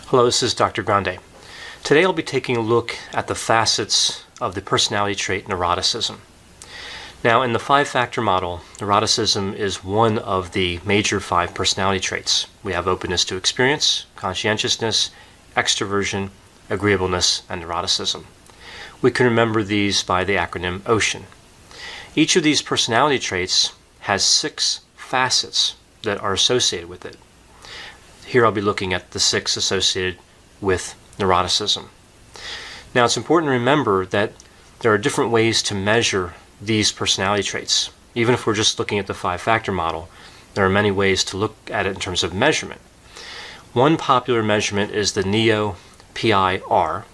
Hello, this is Dr. Grande. Today I'll be taking a look at the facets of the personality trait neuroticism. Now, in the five-factor model, neuroticism is one of the major 5 personality traits. We have openness to experience, conscientiousness, extroversion, agreeableness, and neuroticism. We can remember these by the acronym OCEAN. Each of these personality traits has 6 facets that are associated with it. Here I'll be looking at the 6 associated with neuroticism. Now, it's important to remember that there are different ways to measure these personality traits. Even if we're just looking at the 5-factor model, there are many ways to look at it in terms of measurement. One popular measurement is the NEO-PIR,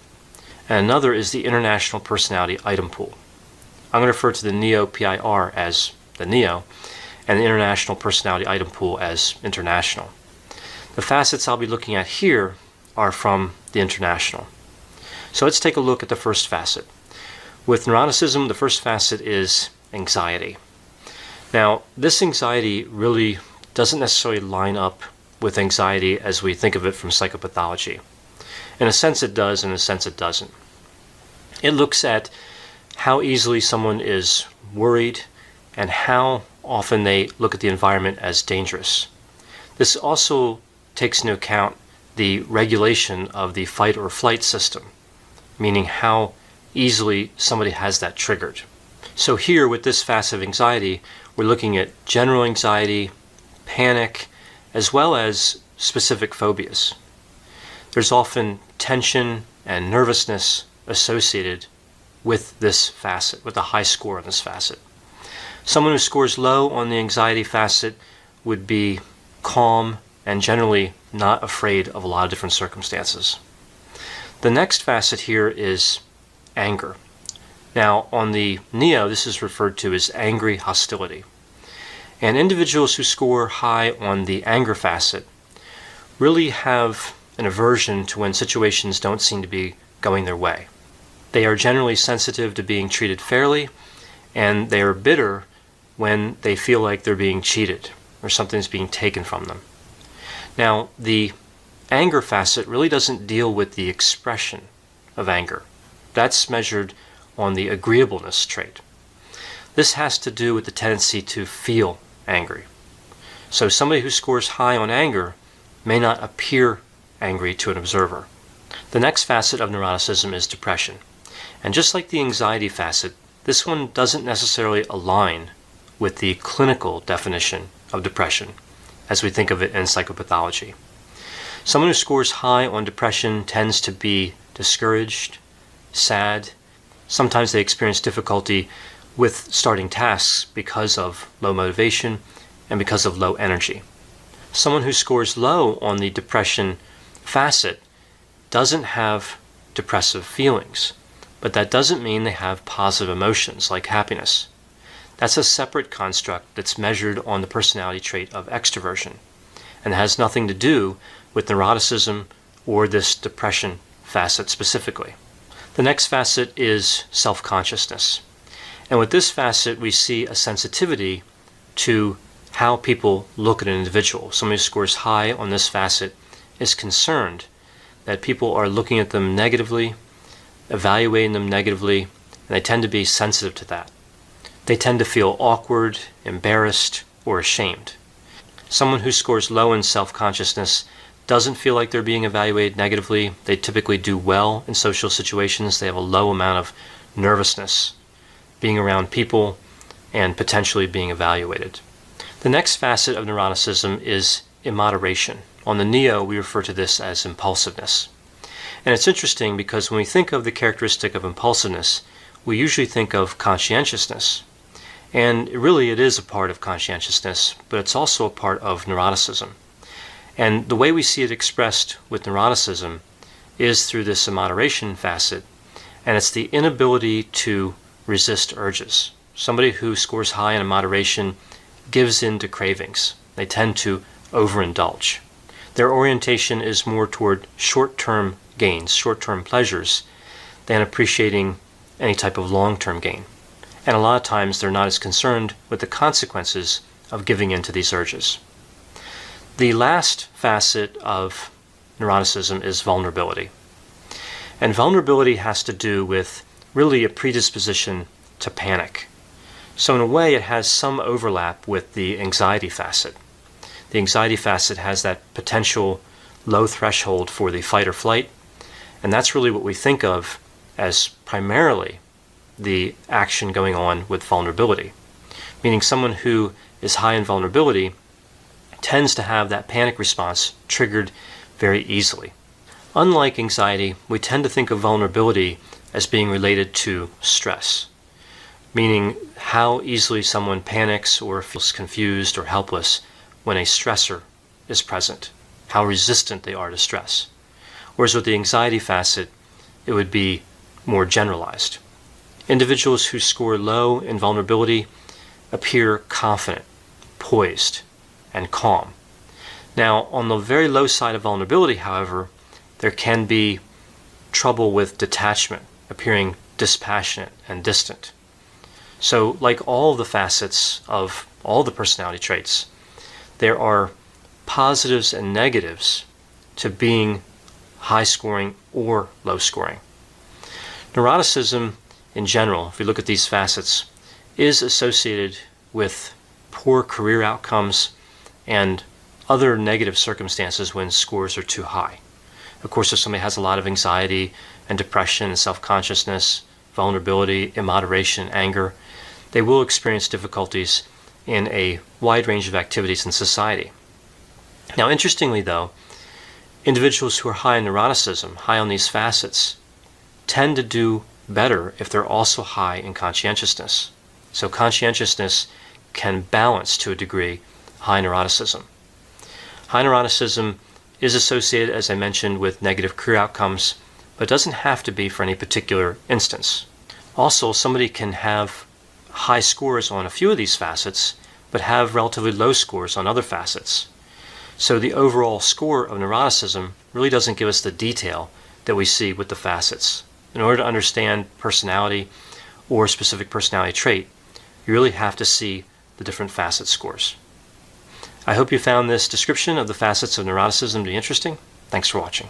and another is the International Personality Item Pool. I'm going to refer to the NEO-PIR as the NEO, and the International Personality Item Pool as International. The facets I'll be looking at here are from the International. So let's take a look at the first facet. With neuroticism, the first facet is anxiety. Now, this anxiety really doesn't necessarily line up with anxiety as we think of it from psychopathology. In a sense it does, in a sense it doesn't. It looks at how easily someone is worried and how often they look at the environment as dangerous. This also takes into account the regulation of the fight or flight system, meaning how easily somebody has that triggered. So here with this facet of anxiety, we're looking at general anxiety, panic, as well as specific phobias. There's often tension and nervousness associated with this facet, with a high score on this facet. Someone who scores low on the anxiety facet would be calm and generally not afraid of a lot of different circumstances. The next facet here is anger. Now, on the NEO, this is referred to as angry hostility. And individuals who score high on the anger facet really have an aversion to when situations don't seem to be going their way. They are generally sensitive to being treated fairly, and they are bitter when they feel like they're being cheated or something's being taken from them. Now, the anger facet really doesn't deal with the expression of anger. That's measured on the agreeableness trait. This has to do with the tendency to feel angry. So somebody who scores high on anger may not appear angry to an observer. The next facet of neuroticism is depression. And just like the anxiety facet, this one doesn't necessarily align with the clinical definition of depression as we think of it in psychopathology. Someone who scores high on depression tends to be discouraged, sad. Sometimes they experience difficulty with starting tasks because of low motivation and because of low energy. Someone who scores low on the depression facet doesn't have depressive feelings, but that doesn't mean they have positive emotions like happiness. That's a separate construct that's measured on the personality trait of extroversion and has nothing to do with neuroticism or this depression facet specifically. The next facet is self-consciousness. And with this facet, we see a sensitivity to how people look at an individual. Somebody who scores high on this facet is concerned that people are looking at them negatively, evaluating them negatively, and they tend to be sensitive to that. They tend to feel awkward, embarrassed, or ashamed. Someone who scores low in self-consciousness doesn't feel like they're being evaluated negatively. They typically do well in social situations. They have a low amount of nervousness being around people and potentially being evaluated. The next facet of neuroticism is immoderation. On the NEO, we refer to this as impulsiveness. And it's interesting because when we think of the characteristic of impulsiveness, we usually think of conscientiousness. And really it is a part of conscientiousness, but it's also a part of neuroticism. And the way we see it expressed with neuroticism is through this immoderation facet, and it's the inability to resist urges. Somebody who scores high in moderation gives in to cravings. They tend to overindulge. Their orientation is more toward short-term gains, short-term pleasures, than appreciating any type of long-term gain. And a lot of times they're not as concerned with the consequences of giving in to these urges. The last facet of neuroticism is vulnerability. And vulnerability has to do with really a predisposition to panic. So in a way, it has some overlap with the anxiety facet. The anxiety facet has that potential low threshold for the fight or flight, and that's really what we think of as primarily the action going on with vulnerability. Meaning someone who is high in vulnerability tends to have that panic response triggered very easily. Unlike anxiety, we tend to think of vulnerability as being related to stress, meaning how easily someone panics or feels confused or helpless when a stressor is present, how resistant they are to stress. Whereas with the anxiety facet, it would be more generalized. Individuals who score low in vulnerability appear confident, poised, and calm. Now, on the very low side of vulnerability, however, there can be trouble with detachment, appearing dispassionate and distant. So, like all the facets of all the personality traits, there are positives and negatives to being high scoring or low scoring. Neuroticism in general, if we look at these facets, is associated with poor career outcomes and other negative circumstances when scores are too high. Of course, if somebody has a lot of anxiety and depression and self-consciousness, vulnerability, immoderation, anger, they will experience difficulties in a wide range of activities in society. Now, interestingly though, individuals who are high in neuroticism, high on these facets, tend to do better if they're also high in conscientiousness. So conscientiousness can balance, to a degree, high neuroticism. High neuroticism is associated, as I mentioned, with negative career outcomes, but doesn't have to be for any particular instance. Also, somebody can have high scores on a few of these facets, but have relatively low scores on other facets. So the overall score of neuroticism really doesn't give us the detail that we see with the facets. In order to understand personality or specific personality trait, you really have to see the different facet scores. I hope you found this description of the facets of neuroticism to be interesting. Thanks for watching.